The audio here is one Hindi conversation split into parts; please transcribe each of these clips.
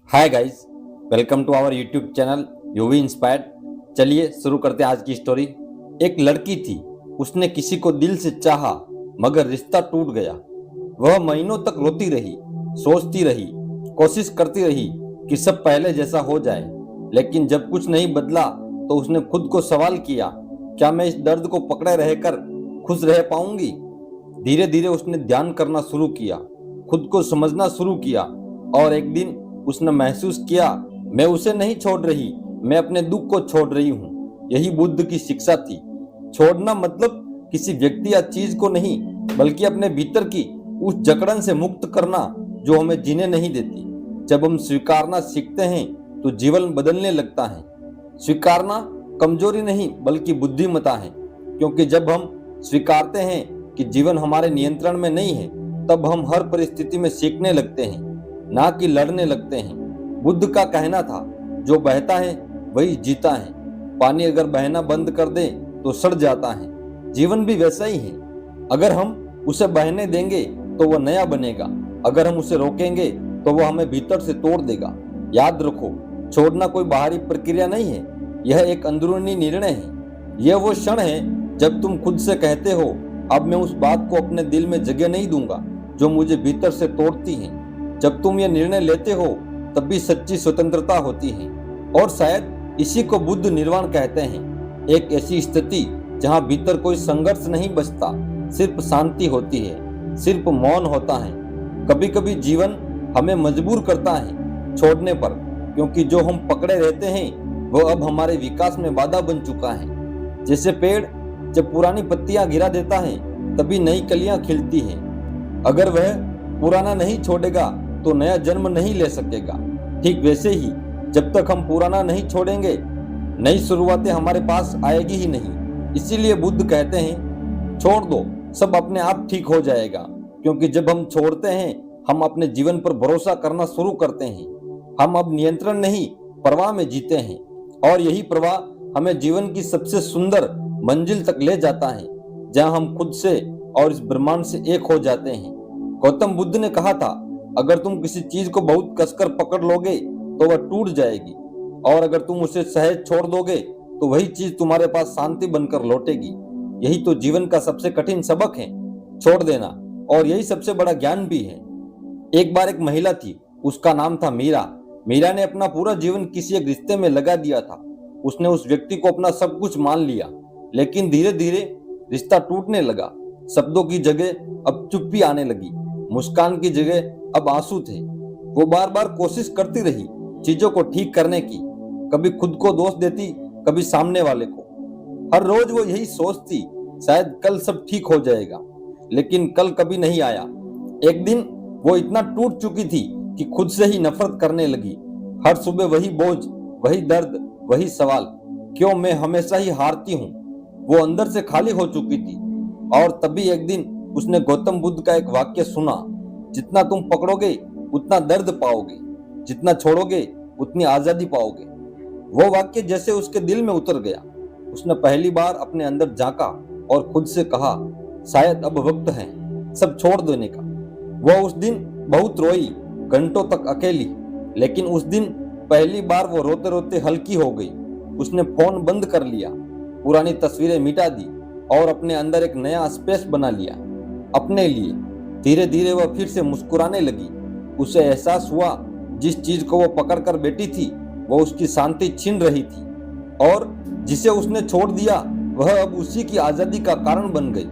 Hi guys, welcome to our YouTube channel UV inspired. चलिए शुरू करते हैं आज की स्टोरी। एक लड़की थी, उसने किसी को दिल से चाहा मगर रिश्ता टूट गया। वह महीनों तक रोती रही, सोचती रही, कोशिश करती रही कि सब पहले जैसा हो जाए, लेकिन जब कुछ नहीं बदला तो उसने खुद को सवाल किया, क्या मैं इस दर्द को पकड़े रहकर खुश रह पाऊंगी। धीरे धीरे उसने ध्यान करना शुरू किया, खुद को समझना शुरू किया और एक दिन उसने महसूस किया, मैं उसे नहीं छोड़ रही, मैं अपने दुख को छोड़ रही हूँ। यही बुद्ध की शिक्षा थी। छोड़ना मतलब किसी व्यक्ति या चीज को नहीं, बल्कि अपने भीतर की उस जकड़न से मुक्त करना जो हमें जीने नहीं देती। जब हम स्वीकारना सीखते हैं तो जीवन बदलने लगता है। स्वीकारना कमजोरी नहीं बल्कि बुद्धिमता है, क्योंकि जब हम स्वीकारते हैं कि जीवन हमारे नियंत्रण में नहीं है, तब हम हर परिस्थिति में सीखने लगते हैं, ना कि लड़ने लगते हैं। बुद्ध का कहना था, जो बहता है वही जीता है। पानी अगर बहना बंद कर दे तो सड़ जाता है। जीवन भी वैसा ही है। अगर हम उसे बहने देंगे तो वह नया बनेगा, अगर हम उसे रोकेंगे तो वह हमें भीतर से तोड़ देगा। याद रखो, छोड़ना कोई बाहरी प्रक्रिया नहीं है, यह एक अंदरूनी निर्णय है। यह वो क्षण है जब तुम खुद से कहते हो, अब मैं उस बात को अपने दिल में जगह नहीं दूंगा जो मुझे भीतर से तोड़ती है। जब तुम यह निर्णय लेते हो तब भी सच्ची स्वतंत्रता होती है। और शायद इसी को बुद्ध निर्वाण कहते हैं, एक ऐसी स्थिति जहां भीतर कोई संघर्ष नहीं बचता, सिर्फ शांति होती है, सिर्फ मौन होता है। कभी कभी जीवन हमें मजबूर करता है छोड़ने पर, क्योंकि जो हम पकड़े रहते हैं वो अब हमारे विकास में बाधा बन चुका है। जैसे पेड़ जब पुरानी पत्तियां गिरा देता है तभी नई कलियां खिलती हैं। अगर वह पुराना नहीं छोड़ेगा तो नया जन्म नहीं ले सकेगा। ठीक वैसे ही जब तक हम पुराना नहीं छोड़ेंगे, नई शुरुआतें हमारे पास आएगी ही नहीं। इसीलिए बुद्ध कहते हैं, छोड़ दो, सब अपने आप ठीक हो जाएगा। क्योंकि जब हम छोड़ते हैं, हम अपने जीवन पर भरोसा करना शुरू करते हैं। हम अब नियंत्रण नहीं, प्रवाह में जीते हैं, और यही प्रवाह हमें जीवन की सबसे सुंदर मंजिल तक ले जाता है, जहां हम खुद से और इस ब्रह्मांड से एक हो जाते हैं। गौतम बुद्ध ने कहा था, अगर तुम किसी चीज को बहुत कसकर पकड़ लोगे तो वह टूट जाएगी, और अगर तुम उसे सहज छोड़ दोगे तो वही चीज तुम्हारे पास शांति बनकर लौटेगी। यही तो जीवन का सबसे कठिन सबक है, छोड़ देना, और यही सबसे बड़ा ज्ञान भी है। एक बार एक महिला थी, उसका नाम था मीरा। मीरा ने अपना पूरा जीवन किसी एक रिश्ते में लगा दिया था। उसने उस व्यक्ति को अपना सब कुछ मान लिया, लेकिन धीरे धीरे रिश्ता टूटने लगा। शब्दों की जगह अब चुप्पी आने लगी, मुस्कान की जगह अब आंसू थे। वो बार बार कोशिश करती रही चीजों को ठीक करने की, कभी खुद को दोष देती, कभी सामने वाले को। हर रोज वो यही सोचती, शायद कल सब ठीक हो जाएगा, लेकिन कल कभी नहीं आया। एक दिन वो इतना टूट चुकी थी कि खुद से ही नफरत करने लगी। हर सुबह वही बोझ, वही दर्द, वही सवाल, क्यों मैं हमेशा ही हारती हूँ। वो अंदर से खाली हो चुकी थी। और तभी एक दिन उसने गौतम बुद्ध का एक वाक्य सुना, जितना तुम पकड़ोगे उतना दर्द पाओगे, जितना छोड़ोगे उतनी आजादी पाओगे। वो वाक्य जैसे उसके दिल में उतर गया। उसने पहली बार अपने अंदर झांका और खुद से कहा, शायद अब वक्त है सब छोड़ देने का। वो उस दिन बहुत रोई, घंटों तक अकेली, लेकिन उस दिन पहली बार वो रोते रोते हल्की हो गई। उसने फोन बंद कर लिया, पुरानी तस्वीरें मिटा दी और अपने अंदर एक नया स्पेस बना लिया अपने लिए। धीरे धीरे वह फिर से मुस्कुराने लगी। उसे एहसास हुआ, जिस चीज को वो पकड़ कर बैठी थी वो उसकी शांति छीन रही थी, और जिसे उसने छोड़ दिया वह अब उसी की आजादी का कारण बन गई।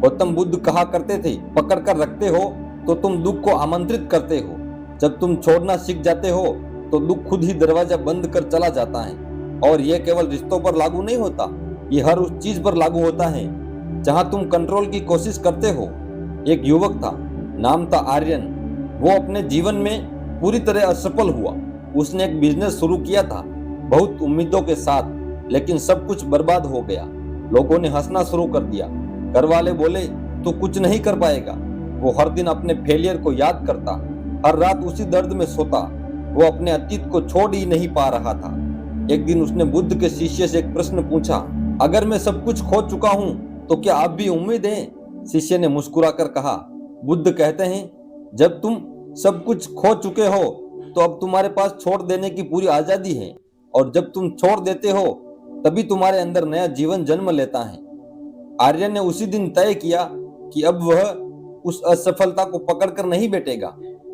गौतम बुद्ध कहा करते थे, पकड़ कर रखते हो तो तुम दुख को आमंत्रित करते हो, जब तुम छोड़ना सीख जाते हो तो दुख खुद ही दरवाजा बंद कर चला जाता है। और यह केवल रिश्तों पर लागू नहीं होता, ये हर उस चीज पर लागू होता है जहां तुम कंट्रोल की कोशिश करते हो। एक युवक था, नाम था आर्यन। वो अपने जीवन में पूरी तरह असफल हुआ। उसने एक बिजनेस शुरू किया था, बहुत उम्मीदों के साथ, लेकिन सब कुछ बर्बाद हो गया। लोगों ने हंसना शुरू कर दिया। घर वाले बोले, तू कुछ नहीं कर पाएगा। वो हर दिन अपने फेलियर को याद करता, हर रात उसी दर्द में सोता। वो अपने अतीत को छोड़ ही नहीं पा रहा था। एक दिन उसने बुद्ध के शिष्य से एक प्रश्न पूछा, अगर मैं सब कुछ खो चुका हूं तो क्या आप भी उम्मीद है? शिष्य ने मुस्कुराकर कहा, बुद्ध कहते हैं, जब तुम सब कुछ खो चुके हो तो अब तुम्हारे पास छोड़ देने की पूरी आजादी है, और जब तुम छोड़ देते हो तभी तुम्हारे अंदर नया जीवन जन्म लेता है। आर्यन ने उसी दिन तय किया कि अब वह उस असफलता को पकड़कर नहीं बैठेगा।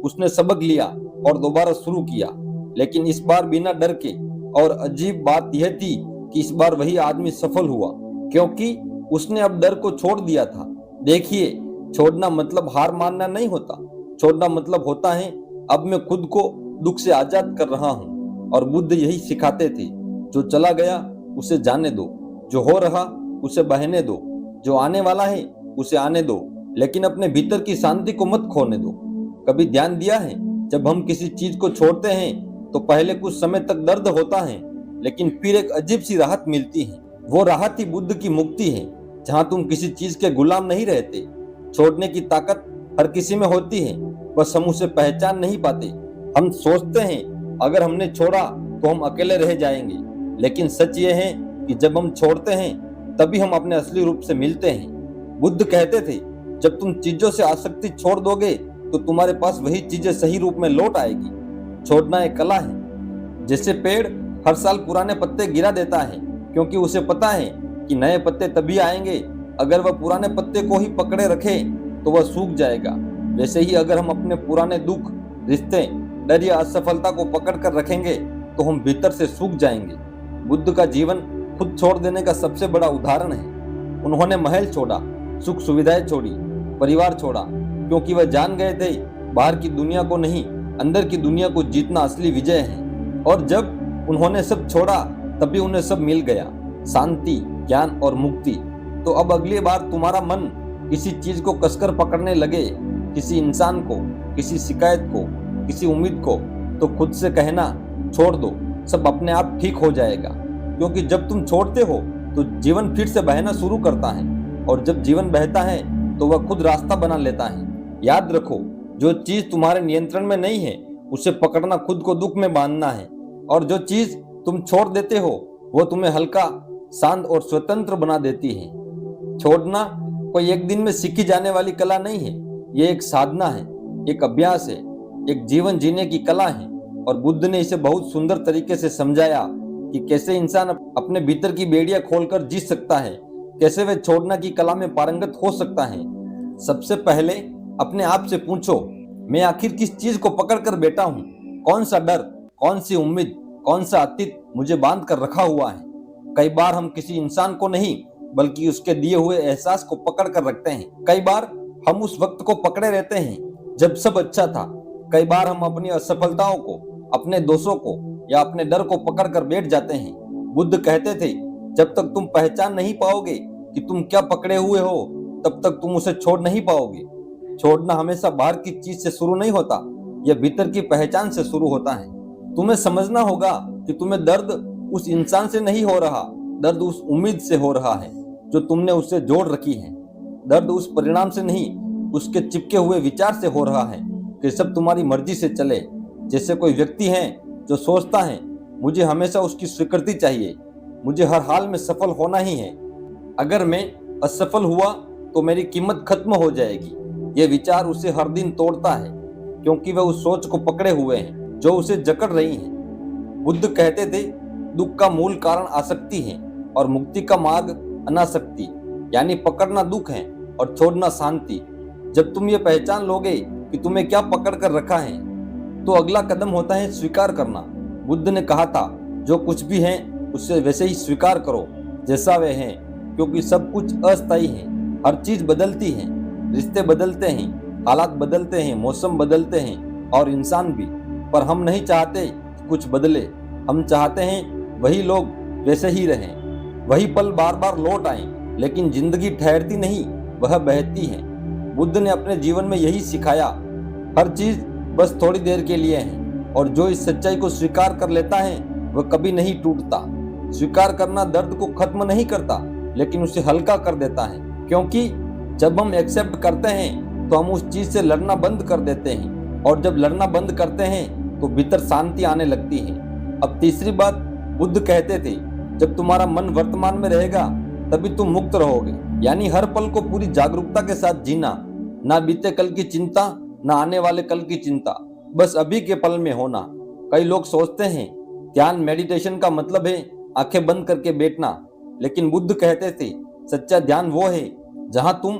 उसने सबक लिया और दोबारा शुरू किया, लेकिन इस बार बिना डर के। और अजीब बात यह थी कि इस बार वही आदमी सफल हुआ, क्योंकि उसने अब डर को छोड़ दिया था। देखिए, छोड़ना मतलब हार मानना नहीं होता। छोड़ना मतलब होता है अब मैं खुद को दुख से आजाद कर रहा हूँ। और बुद्ध यही सिखाते थे, जो चला गया उसे जाने दो, जो हो रहा उसे बहने दो, जो आने वाला है उसे आने दो, लेकिन अपने भीतर की शांति को मत खोने दो। कभी ध्यान दिया है, जब हम किसी चीज को छोड़ते हैं तो पहले कुछ समय तक दर्द होता है, लेकिन फिर एक अजीब सी राहत मिलती है। वो राहत ही बुद्ध की मुक्ति है, जहाँ तुम किसी चीज के गुलाम नहीं रहते। छोड़ने की ताकत हर किसी में होती है, बस हम उसे पहचान नहीं पाते। हम सोचते हैं अगर हमने छोड़ा तो हम अकेले रह जाएंगे, लेकिन सच ये है कि जब हम छोड़ते हैं तभी हम अपने असली रूप से मिलते हैं। बुद्ध कहते थे, जब तुम चीजों से आसक्ति छोड़ दोगे तो तुम्हारे पास वही चीजें सही रूप में लौट आएगी। छोड़ना एक कला है। जैसे पेड़ हर साल पुराने पत्ते गिरा देता है, क्योंकि उसे पता है कि नए पत्ते तभी आएंगे। अगर वह पुराने पत्ते को ही पकड़े रखे तो वह सूख जाएगा। वैसे ही अगर हम अपने पुराने दुख, रिश्ते, डर या असफलता को पकड़ कर रखेंगे तो हम भीतर से सूख जाएंगे। बुद्ध का जीवन खुद छोड़ देने का सबसे बड़ा उदाहरण है। उन्होंने महल छोड़ा, सुख सुविधाएं छोड़ी, परिवार छोड़ा, क्योंकि वह जान गए थे बाहर की दुनिया को नहीं, अंदर की दुनिया को जीतना असली विजय है। और जब उन्होंने सब छोड़ा तभी उन्हें सब मिल गया, शांति, ज्ञान और मुक्ति। तो अब अगली बार तुम्हारा मन किसी चीज को कसकर पकड़ने लगे, किसी इंसान को, किसी शिकायत को, किसी उम्मीद को, तो खुद से कहना, छोड़ दो, सब अपने आप ठीक हो जाएगा। क्योंकि जब तुम छोड़ते हो तो जीवन फिर से बहना शुरू करता है, और जब जीवन बहता है तो वह खुद रास्ता बना लेता है। याद रखो, जो चीज तुम्हारे नियंत्रण में नहीं है उसे पकड़ना खुद को दुख में बांधना है, और जो चीज तुम छोड़ देते हो वो तुम्हें हल्का, शांत और स्वतंत्र बना देती है। छोड़ना कोई एक दिन में सीखी जाने वाली कला नहीं है, ये एक साधना है, एक अभ्यास है, एक जीवन जीने की कला है। और बुद्ध ने इसे बहुत सुंदर तरीके से समझाया कि कैसे इंसान अपने भीतर की बेड़ियां खोलकर जी सकता है, कैसे वह छोड़ना की कला में पारंगत हो सकता है। सबसे पहले अपने आप से पूछो, मैं आखिर किस चीज को पकड़ कर बैठा हूँ? कौन सा डर, कौन सी उम्मीद, कौन सा अतीत मुझे बांध कर रखा हुआ है? कई बार हम किसी इंसान को नहीं बल्कि उसके दिए हुए एहसास को पकड़ कर रखते हैं। कई बार हम उस वक्त को पकड़े रहते हैं जब सब अच्छा था। कई बार हम अपनी असफलताओं को, अपने दोषों को या अपने डर को पकड़ कर बैठ जाते हैं। बुद्ध कहते थे, जब तक तुम पहचान नहीं पाओगे कि तुम क्या पकड़े हुए हो तब तक तुम उसे छोड़ नहीं पाओगे। छोड़ना हमेशा बाहर की चीज से शुरू नहीं होता, यह भीतर की पहचान से शुरू होता है। तुम्हें समझना होगा कि तुम्हें दर्द उस इंसान से नहीं हो रहा, दर्द उस उम्मीद से हो रहा है जो तुमने उससे जोड़ रखी है। दर्द उस परिणाम से नहीं, उसके चिपके हुए विचार से हो रहा है कि सब तुम्हारी मर्जी से चले। जैसे कोई व्यक्ति है जो सोचता है, मुझे हमेशा उसकी स्वीकृति चाहिए, मुझे हर हाल में सफल होना ही है, अगर मैं असफल हुआ तो मेरी कीमत खत्म हो जाएगी। यह विचार उसे हर दिन तोड़ता है, क्योंकि वह उस सोच को पकड़े हुए हैं जो उसे जकड़ रही है। बुद्ध कहते थे, दुख का मूल कारण आसक्ति है और मुक्ति का मार्ग अनासक्ति, यानी पकड़ना दुख है और छोड़ना शांति। जब तुम ये पहचान लोगे कि तुम्हें क्या पकड़ कर रखा है, तो अगला कदम होता है स्वीकार करना। बुद्ध ने कहा था, जो कुछ भी है उससे वैसे ही स्वीकार करो जैसा वे हैं, क्योंकि सब कुछ अस्थायी है, हर चीज बदलती है, रिश्ते बदलते हैं, हालात बदलते हैं, मौसम बदलते हैं और इंसान भी। पर हम नहीं चाहते कुछ बदले, हम चाहते हैं वही लोग वैसे ही रहें, वही पल बार बार लौट आएं। लेकिन जिंदगी ठहरती नहीं, वह बहती है। बुद्ध ने अपने जीवन में यही सिखाया, हर चीज बस थोड़ी देर के लिए है, और जो इस सच्चाई को स्वीकार कर लेता है वह कभी नहीं टूटता। स्वीकार करना दर्द को खत्म नहीं करता, लेकिन उसे हल्का कर देता है, क्योंकि जब हम एक्सेप्ट करते हैं तो हम उस चीज से लड़ना बंद कर देते हैं, और जब लड़ना बंद करते हैं तो भीतर शांति आने लगती है। अब तीसरी बात, बुद्ध कहते थे, जब तुम्हारा मन वर्तमान में रहेगा तभी तुम मुक्त रहोगे, यानी हर पल को पूरी जागरूकता के साथ जीना, ना बीते कल की चिंता, ना आने वाले कल की चिंता, बस अभी के पल में होना। कई लोग सोचते हैं ध्यान मेडिटेशन का मतलब है आंखें बंद करके बैठना, लेकिन बुद्ध कहते थे सच्चा ध्यान वो है जहां तुम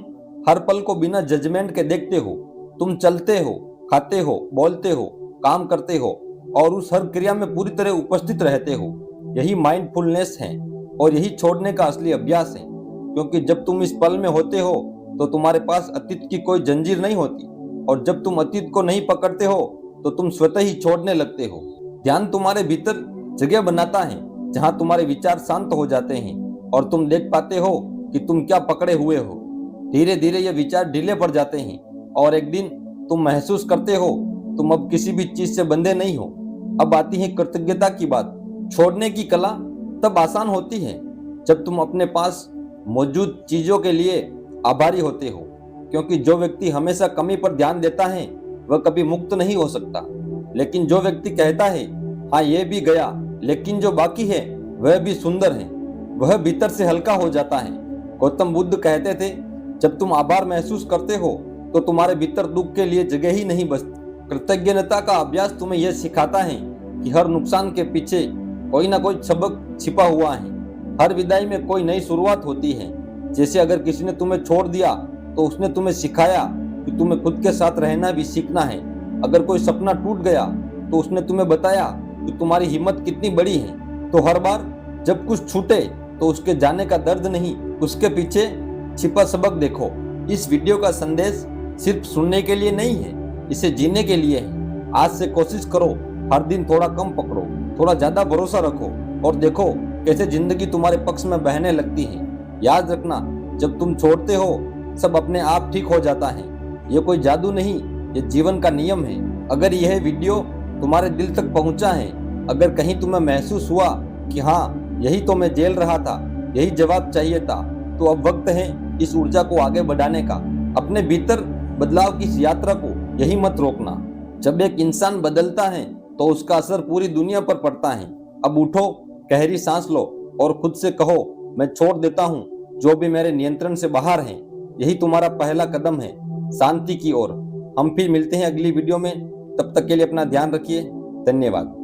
हर पल को बिना जजमेंट के देखते हो। तुम चलते हो, खाते हो, बोलते हो, काम करते हो और उस हर क्रिया में पूरी तरह उपस्थित रहते हो। यही माइंडफुलनेस है और यही छोड़ने का असली अभ्यास है, क्योंकि जब तुम इस पल में होते हो तो तुम्हारे पास अतीत की कोई जंजीर नहीं होती, और जब तुम अतीत को नहीं पकड़ते हो तो तुम स्वतः ही छोड़ने लगते हो। ध्यान तुम्हारे भीतर जगह बनाता है जहां तुम्हारे विचार शांत हो जाते हैं और तुम देख पाते हो कि तुम क्या पकड़े हुए हो। धीरे धीरे ये विचार ढीले पड़ जाते हैं और एक दिन तुम महसूस करते हो तुम अब किसी भी चीज से बंधे नहीं हो। अब आती है कृतज्ञता की बात। छोड़ने की कला तब आसान होती है जब तुम अपने पास मौजूद चीजों के लिए आभारी होते हो, क्योंकि जो व्यक्ति हमेशा कमी पर ध्यान देता है वह कभी मुक्त नहीं हो सकता। लेकिन जो व्यक्ति कहता है हाँ ये भी गया लेकिन जो बाकी है वह भी सुंदर है, वह भीतर से हल्का हो जाता है। गौतम बुद्ध कहते थे जब तुम आभार महसूस करते हो तो तुम्हारे भीतर दुख के लिए जगह ही नहीं बचती। कृतज्ञता का अभ्यास तुम्हें यह सिखाता है कि हर नुकसान के पीछे कोई ना कोई सबक छिपा हुआ है। हर विदाई में कोई नई शुरुआत होती है। जैसे अगर किसी ने तुम्हें छोड़ दिया तो उसने तुम्हें सिखाया कि तुम्हें खुद के साथ रहना भी सीखना है। अगर कोई सपना टूट गया तो उसने तुम्हें बताया कि तुम्हारी हिम्मत कितनी बड़ी है। तो हर बार जब कुछ छूटे तो उसके जाने का दर्द नहीं, उसके पीछे छिपा सबक देखो। इस वीडियो का संदेश सिर्फ सुनने के लिए नहीं है, इसे जीने के लिए है। आज से कोशिश करो, हर दिन थोड़ा कम पकड़ो, थोड़ा ज्यादा भरोसा रखो और देखो कैसे जिंदगी तुम्हारे पक्ष में बहने लगती है। याद रखना, जब तुम छोड़ते हो सब अपने आप ठीक हो जाता है। ये कोई जादू नहीं, ये जीवन का नियम है। अगर यह वीडियो तुम्हारे दिल तक पहुंचा है, अगर कहीं तुम्हें महसूस हुआ कि हाँ यही तो मैं झेल रहा था, यही जवाब चाहिए था, तो अब वक्त है इस ऊर्जा को आगे बढ़ाने का। अपने भीतर बदलाव की इस यात्रा को यही मत रोकना। जब एक इंसान बदलता है तो उसका असर पूरी दुनिया पर पड़ता है। अब उठो, गहरी सांस लो और खुद से कहो मैं छोड़ देता हूँ जो भी मेरे नियंत्रण से बाहर है। यही तुम्हारा पहला कदम है शांति की ओर। हम फिर मिलते हैं अगली वीडियो में, तब तक के लिए अपना ध्यान रखिए। धन्यवाद।